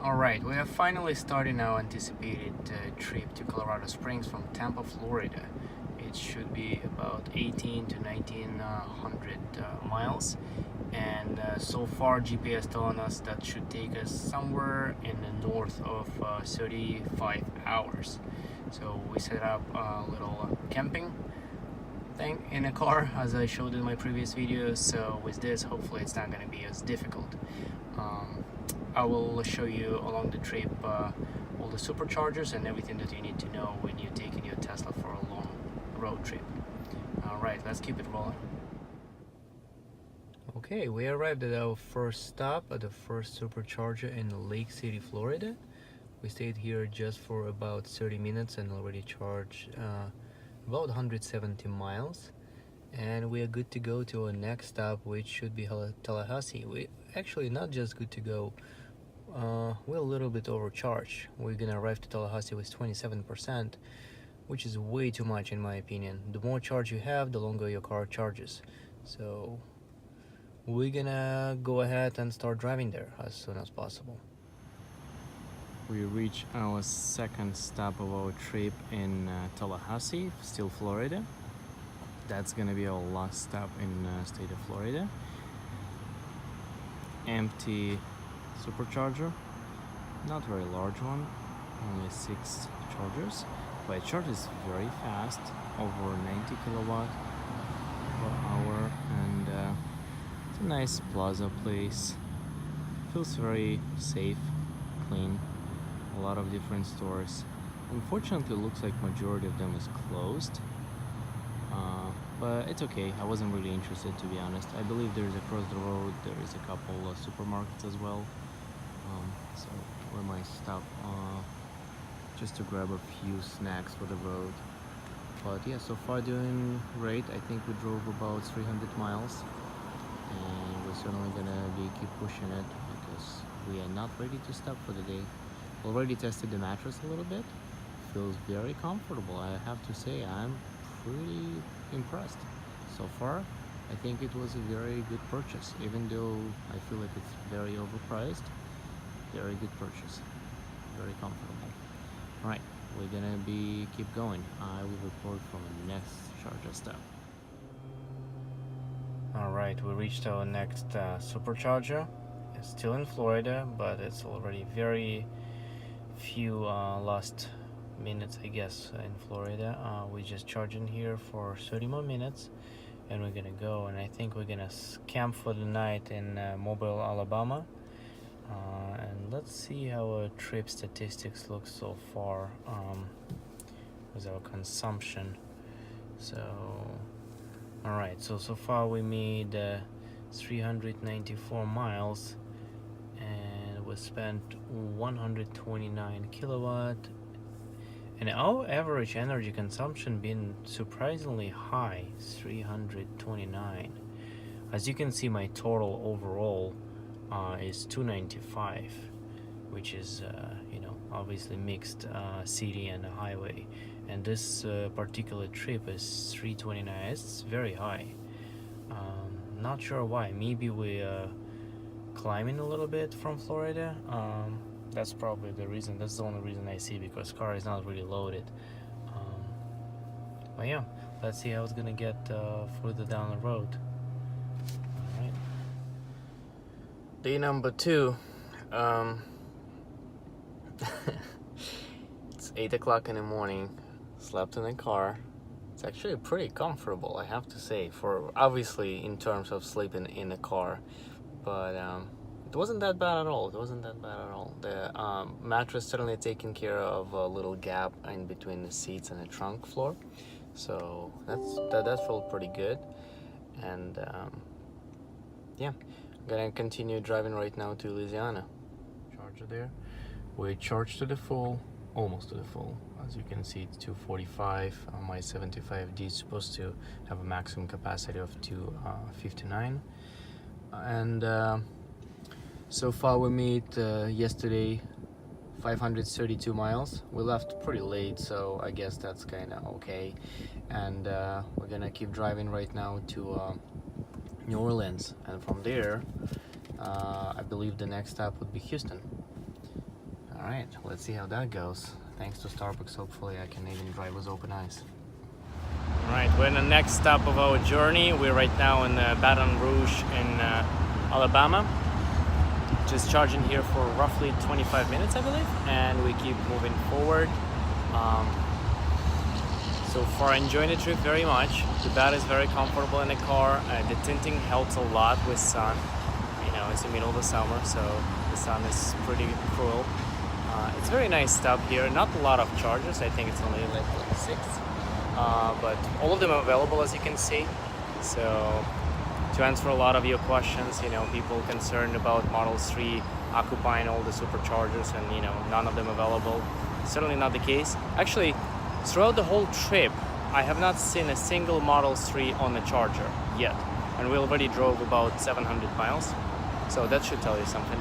Alright, we are finally starting our anticipated trip to Colorado Springs from Tampa, Florida. It should be about 18 to 1900 miles, and so far GPS telling us that should take us somewhere in the north of 35 hours. So we set up a little camping thing in a car, as I showed in my previous videos. So with this, hopefully it's not going to be as difficult. I will show you along the trip all the superchargers and everything that you need to know when you're taking your Tesla for a long road trip. Alright, let's keep it rolling. Okay, we arrived at our first stop at the first supercharger in Lake City, Florida. We stayed here just for about 30 minutes and already charged about 170 miles. And we are good to go to our next stop, which should be Tallahassee. We actually not just good to go, we're a little bit overcharged. We're gonna arrive to Tallahassee with 27%, which is way too much in my opinion. The more charge you have, the longer your car charges. So we're gonna go ahead and start driving there as soon as possible. We reach our second stop of our trip in Tallahassee, still Florida. That's gonna be our last stop in state of Florida. Empty supercharger, not very large one, only 6 chargers, but it charges very fast, over 90 kilowatt per hour, and it's a nice plaza place. Feels very safe, clean, a lot of different stores. Unfortunately, it looks like majority of them is closed. But it's okay. I wasn't really interested, to be honest. I believe there's across the road, there is a couple of supermarkets as well. So we might stop just to grab a few snacks for the road. But yeah, so far doing great. I think we drove about 300 miles, and we're certainly gonna keep pushing it because we are not ready to stop for the day. Already tested the mattress a little bit. Feels very comfortable. I have to say, I'm pretty impressed so far. I think it was a very good purchase, even though I feel like it's very overpriced. Very good purchase, very comfortable. All right, we're gonna keep going. I will report from the next charger stop. All right, we reached our next supercharger. It's still in Florida, but it's already very few last minutes, I guess, in Florida. We just charging here for 30 more minutes, and we're gonna go, and I think we're gonna camp for the night in Mobile, Alabama. And let's see how our trip statistics look so far with our consumption. So all right, so far we made 394 miles, and we spent 129 kilowatt, and our average energy consumption been surprisingly high, 329. As you can see, my total overall is 295, which is obviously mixed city and highway, and this particular trip is 329. It's very high. Not sure why. Maybe we climbing a little bit from Florida. That's probably the reason. That's the only reason I see, because car is not really loaded. But yeah, let's see how it's gonna get further down the road. All right. Day number 2. It's 8 o'clock in the morning. Slept in the car. It's actually pretty comfortable, I have to say, for obviously in terms of sleeping in the car. But it wasn't that bad at all. The mattress certainly taking care of a little gap in between the seats and the trunk floor, so that felt pretty good. And yeah, I'm gonna continue driving right now to Louisiana. Charger there. We charged to the full, almost to the full. As you can see, it's 245. My 75D is supposed to have a maximum capacity of 259. And so far we made yesterday 532 miles. We left pretty late, so I guess that's kind of okay. And we're gonna keep driving right now to New Orleans, and from there I believe the next stop would be Houston. Alright, let's see how that goes. Thanks to Starbucks, hopefully I can even drive with open eyes. Alright, we're in the next stop of our journey. We're right now in Baton Rouge in Alabama. Just charging here for roughly 25 minutes, I believe, and we keep moving forward. So far, enjoying the trip very much. The bed is very comfortable in the car. The tinting helps a lot with sun. You know, it's the middle of the summer, so the sun is pretty cruel. It's a very nice stop here. Not a lot of chargers. I think it's only like 6, but all of them are available, as you can see. So to answer a lot of your questions, you know, people concerned about Model 3 occupying all the superchargers and, you know, none of them available. Certainly not the case. Actually, throughout the whole trip, I have not seen a single Model 3 on the charger yet. And we already drove about 700 miles. So that should tell you something.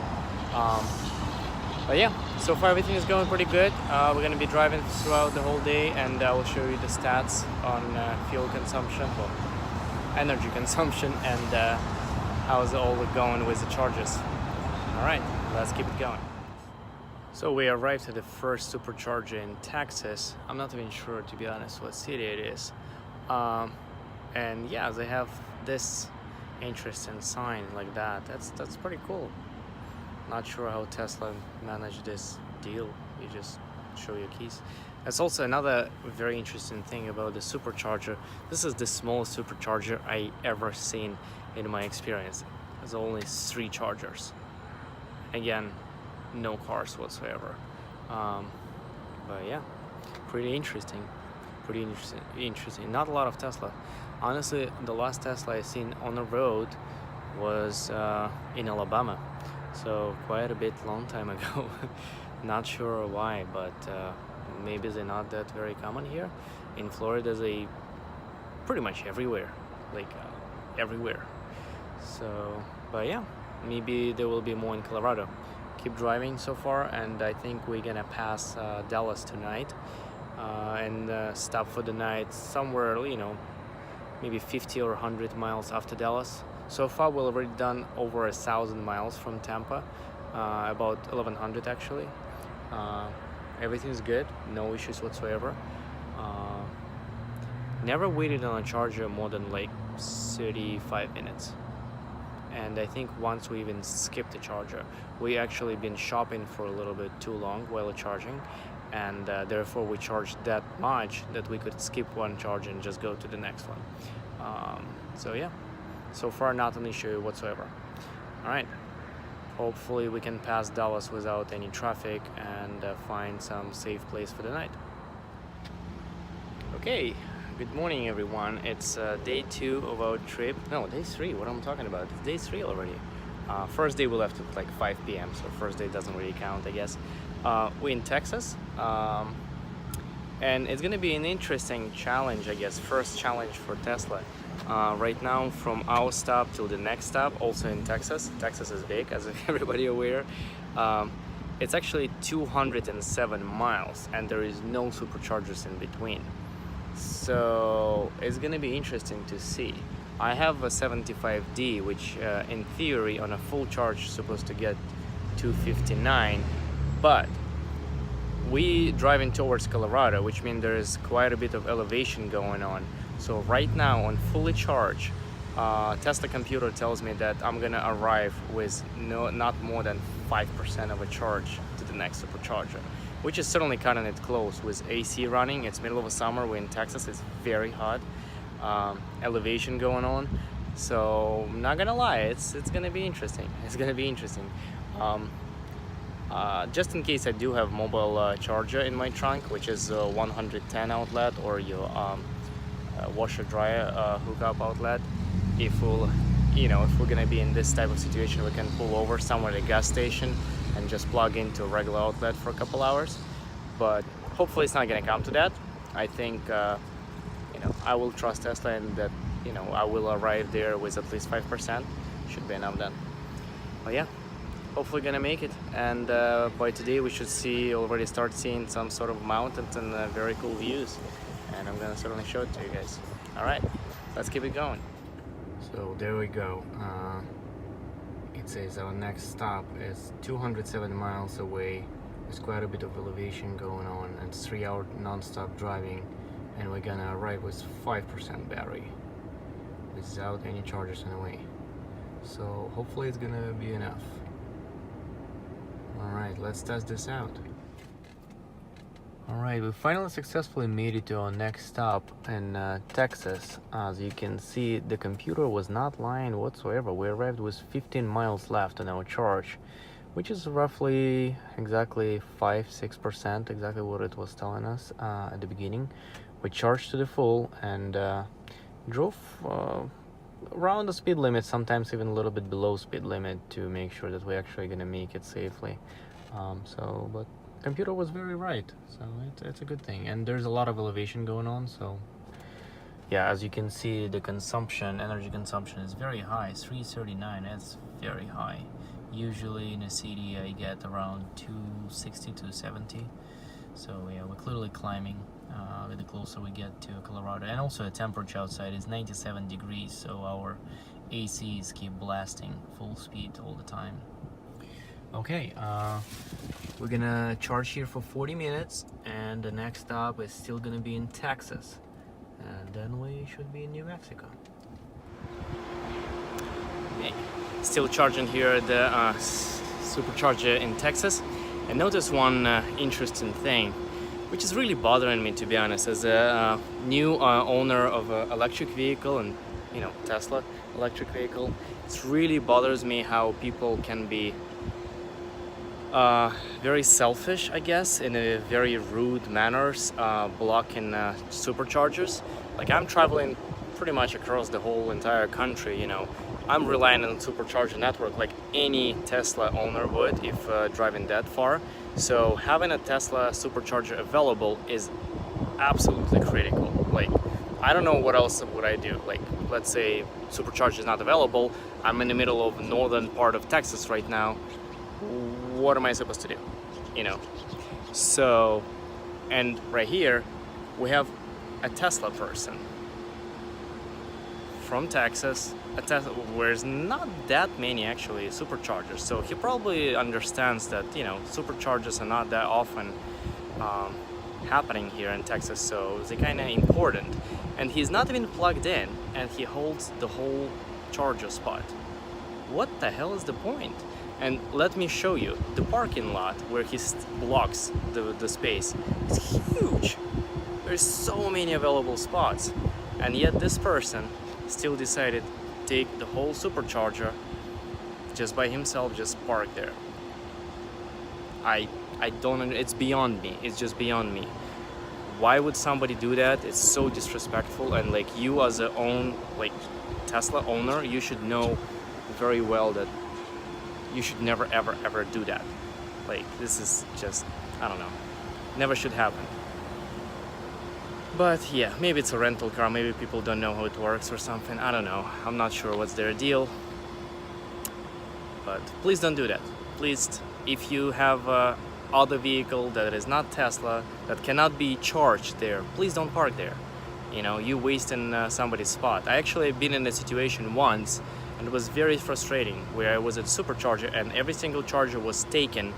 But yeah, so far everything is going pretty good. We're going to be driving throughout the whole day, and I will show you the stats on fuel consumption, well, energy consumption, and how's it all going with the charges. Alright, let's keep it going. So we arrived at the first supercharger in Texas. I'm not even sure, to be honest, what city it is. And yeah, they have this interesting sign like that. That's pretty cool. Not sure how Tesla managed this deal. You just show your keys. That's also another very interesting thing about the supercharger. This is the smallest supercharger I ever seen in my experience. There's only 3 chargers. Again, no cars whatsoever. But yeah, pretty interesting. Pretty interesting. Not a lot of Tesla. Honestly, the last Tesla I seen on the road was in Alabama. So quite a bit long time ago. Not sure why, but maybe they're not that very common here. In Florida, they pretty much everywhere, like everywhere. So, but yeah, maybe there will be more in Colorado. Keep driving so far, and I think we're gonna pass Dallas tonight and stop for the night somewhere, you know, maybe 50 or 100 miles after Dallas. So far, we've already done over 1,000 miles from Tampa, about 1,100 actually. Everything's good, no issues whatsoever. Never waited on a charger more than like 35 minutes. And I think once we even skipped the charger, we actually been shopping for a little bit too long while charging, and therefore we charged that much that we could skip one charge and just go to the next one. So yeah. So far, not an issue whatsoever. All right, hopefully we can pass Dallas without any traffic and find some safe place for the night. Okay, good morning everyone. It's day 2 of our trip. No, day 3, what am I talking about? It's day 3 already. First day we left at like 5 p.m, so first day doesn't really count, I guess. We're in Texas, and it's gonna be an interesting challenge, I guess. First challenge for Tesla. Right now, from our stop till the next stop, also in Texas. Texas is big, as everybody aware. It's actually 207 miles, and there is no superchargers in between. So it's gonna be interesting to see. I have a 75D, which in theory on a full charge is supposed to get 259, but we driving towards Colorado, which means there is quite a bit of elevation going on. So right now on fully charged, Tesla computer tells me that I'm gonna arrive with not more than 5% of a charge to the next supercharger, which is certainly cutting it close with AC running. It's middle of the summer, we're in Texas, it's very hot, elevation going on. So I'm not gonna lie, it's gonna be interesting. It's gonna be interesting. Just in case, I do have mobile charger in my trunk, which is 110 outlet, or your washer dryer hookup outlet. If we're gonna be in this type of situation, we can pull over somewhere at a gas station and just plug into a regular outlet for a couple hours. But hopefully it's not gonna come to that. I think I will trust Tesla, and that I will arrive there with at least 5%. Should be enough then. But yeah, hopefully gonna make it, and by today we should already start seeing some sort of mountains and very cool views, and I'm gonna certainly show it to you guys. All right, let's keep it going. So there we go. It says our next stop is 207 miles away, There's quite a bit of elevation going on, and it's 3 hour non-stop driving, and we're gonna arrive with 5% battery without any chargers on the way. So hopefully it's gonna be enough. Alright, let's test this out. Alright, we finally successfully made it to our next stop in Texas. As you can see, the computer was not lying whatsoever. We arrived with 15 miles left on our charge, which is roughly exactly 5-6%, exactly what it was telling us at the beginning. We charged to the full and drove around the speed limit, sometimes even a little bit below speed limit, to make sure that we're actually gonna make it safely. But computer was very right, so it's a good thing. And there's a lot of elevation going on, so yeah, as you can see, the energy consumption is very high. 339, that's very high. Usually in a city I get around 260 to 270. So yeah, we're clearly climbing the closer we get to Colorado. And also the temperature outside is 97 degrees, so our ACs keep blasting full speed all the time. Okay, we're gonna charge here for 40 minutes, and the next stop is still gonna be in Texas, and then we should be in New Mexico. Okay. Still charging here at the supercharger in Texas, and notice one interesting thing, which is really bothering me, to be honest, as a new owner of an electric vehicle, and Tesla electric vehicle. It really bothers me how people can be very selfish, I guess, in a very rude manners, blocking superchargers. Like, I'm traveling pretty much across the whole entire country, I'm relying on the supercharger network like any Tesla owner would if driving that far. So having a Tesla supercharger available is absolutely critical. Like, I don't know what else would I do. Like, let's say supercharger is not available. I'm in the middle of northern part of Texas right now. What am I supposed to do? So, and right here we have a Tesla person from Texas, a Tesla where there's not that many actually superchargers, so he probably understands that superchargers are not that often happening here in Texas, so they're kind of important. And he's not even plugged in, and he holds the whole charger spot. What the hell is the point? And let me show you the parking lot where he blocks the space. It's huge. There's so many available spots, and yet this person still decided to take the whole supercharger just by himself, just park there. I don't, it's beyond me. It's just beyond me. Why would somebody do that? It's so disrespectful. And like, you as a Tesla owner, you should know very well that you should never ever do that. Like, this is just, I don't know, never should happen. But yeah, maybe it's a rental car, maybe people don't know how it works or something, I don't know. I'm not sure what's their deal. But please don't do that. Please, if you have other vehicle that is not Tesla, that cannot be charged there, please don't park there. You're wasting somebody's spot. I actually been in a situation once, and it was very frustrating, where I was at supercharger and every single charger was taken,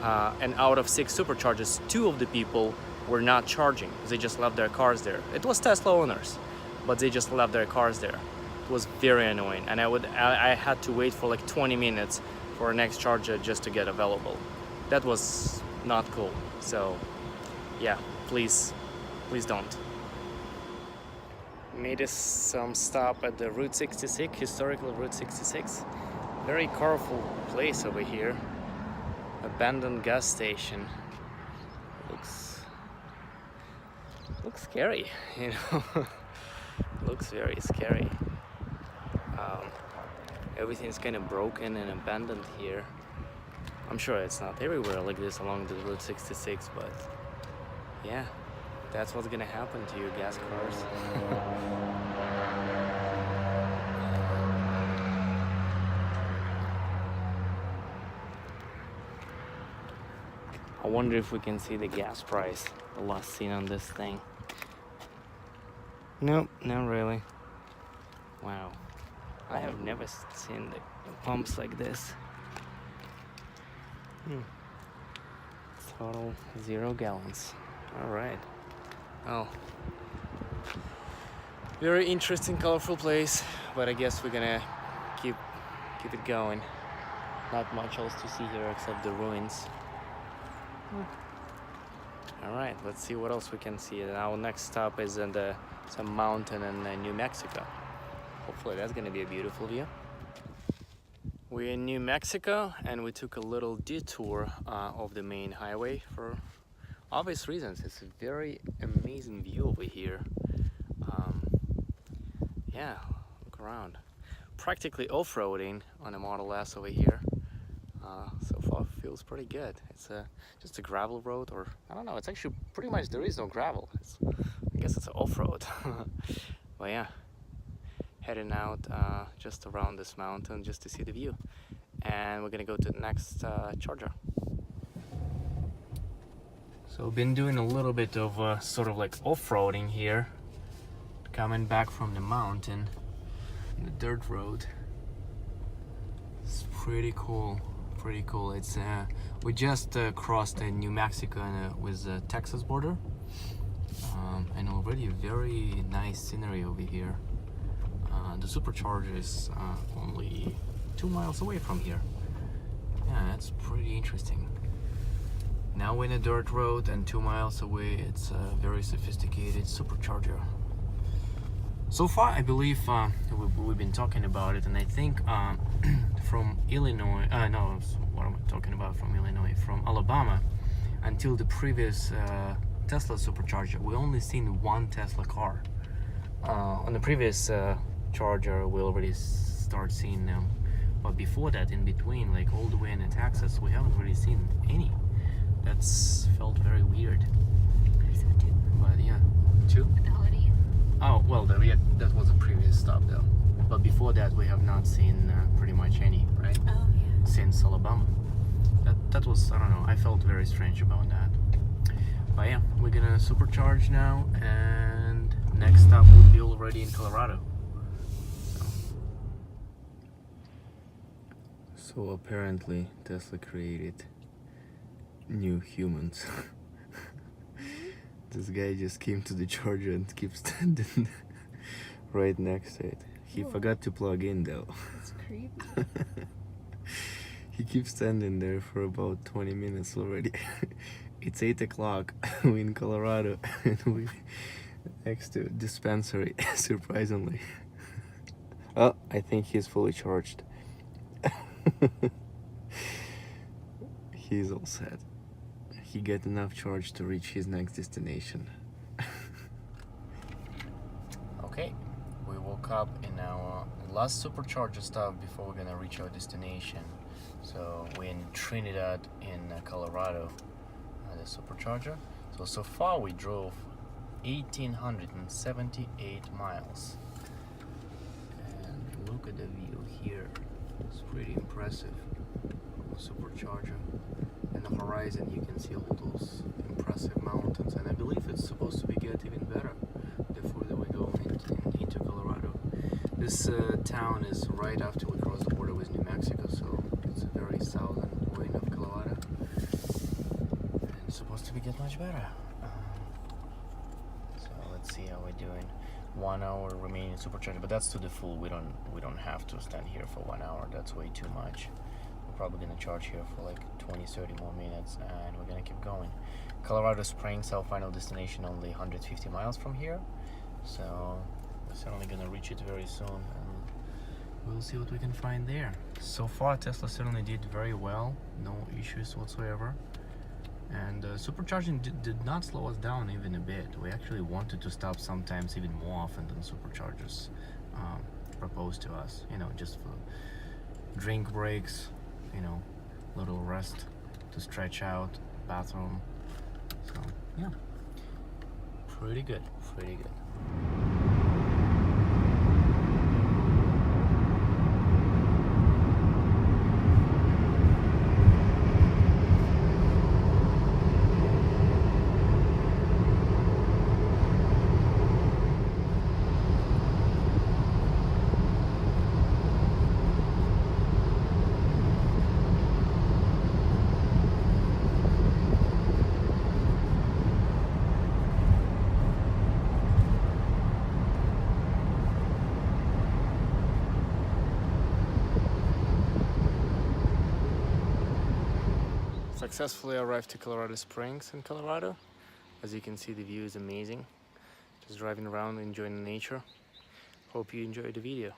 and out of 6 superchargers, 2 of the people were not charging. They just left their cars there. It was Tesla owners, but they just left their cars there. It was very annoying, and I had to wait for like 20 minutes for a next charger just to get available. That was not cool. So yeah, please don't. Made some stop at the Route 66, historical Route 66. Very colorful place over here. Abandoned gas station. Looks scary, Looks very scary. Everything's kind of broken and abandoned here. I'm sure it's not everywhere like this along the Route 66, but yeah, that's what's gonna happen to your gas cars. I wonder if we can see the gas price, the last seen on this thing. Nope, not really. Wow, I have never seen the pumps like this. Total 0 gallons. All right. Oh, very interesting, colorful place, but I guess we're gonna keep it going. Not much else to see here except the ruins. All right, let's see what else we can see. And our next stop is in some mountain in New Mexico. Hopefully that's gonna be a beautiful view. We're in New Mexico and we took a little detour of the main highway for obvious reasons. It's a very amazing view over here. Yeah, look around. Practically off-roading on a Model S over here. So far feels pretty good. It's just a gravel road, or I don't know, it's actually pretty much, there is no gravel. I guess it's an off-road. But yeah, heading out just around this mountain just to see the view. And we're gonna go to the next charger. So I've been doing a little bit of sort of like off-roading here, coming back from the mountain, the dirt road. It's pretty cool. Pretty cool. It's we just crossed New Mexico with the Texas border, and already a very nice scenery over here. The supercharger is only 2 miles away from here. Yeah, that's pretty interesting. Now we're in a dirt road, and 2 miles away it's a very sophisticated supercharger. So far, I believe we've been talking about it, and I think from Illinois, no, what am I talking about from Illinois? From Alabama until the previous Tesla supercharger, we only seen one Tesla car. On the previous charger, we already start seeing them, but before that, in between, like all the way in Texas, we haven't really seen any. That's felt very weird. I saw 2. But yeah, 2? At the Holiday Inn. Oh, well, that was a previous stop though. But before that, we have not seen pretty much any, right? Oh, yeah. Since Alabama. That was, I don't know, I felt very strange about that. But yeah, we're gonna supercharge now, and next stop will be already in Colorado. So apparently Tesla created new humans. This guy just came to the charger and keeps standing right next to it. He forgot to plug in though. That's creepy. He keeps standing there for about 20 minutes already. It's 8 o'clock. We're in Colorado and we next to dispensary, surprisingly. Oh, I think he's fully charged. He's all set. He got enough charge to reach his next destination. Okay, we woke up in our last supercharger stop before we're gonna reach our destination. So we're in Trinidad in Colorado, the supercharger. So far we drove 1,878 miles. And look at the view here. It's pretty impressive. Supercharger. In the horizon you can see all those impressive mountains, and I believe it's supposed to be get even better the further we go into Colorado. This town is right after we cross the border with New Mexico, so it's a very southern wing of Colorado, and it's supposed to be get much better. So let's see how we're doing. 1 hour remaining supercharger, but that's to the full. We don't have to stand here for 1 hour. That's way too much. Probably gonna charge here for like 20-30 more minutes, and we're gonna keep going. Colorado Springs, our final destination, only 150 miles from here, so we're certainly gonna reach it very soon, and we'll see what we can find there. So far Tesla certainly did very well, no issues whatsoever, and supercharging did not slow us down even a bit. We actually wanted to stop sometimes even more often than superchargers proposed to us, you know, just for drink breaks, you know, little rest to stretch out, bathroom. So yeah, pretty good. Successfully arrived to Colorado Springs in Colorado. As you can see, the view is amazing. Just driving around enjoying the nature. Hope you enjoyed the video.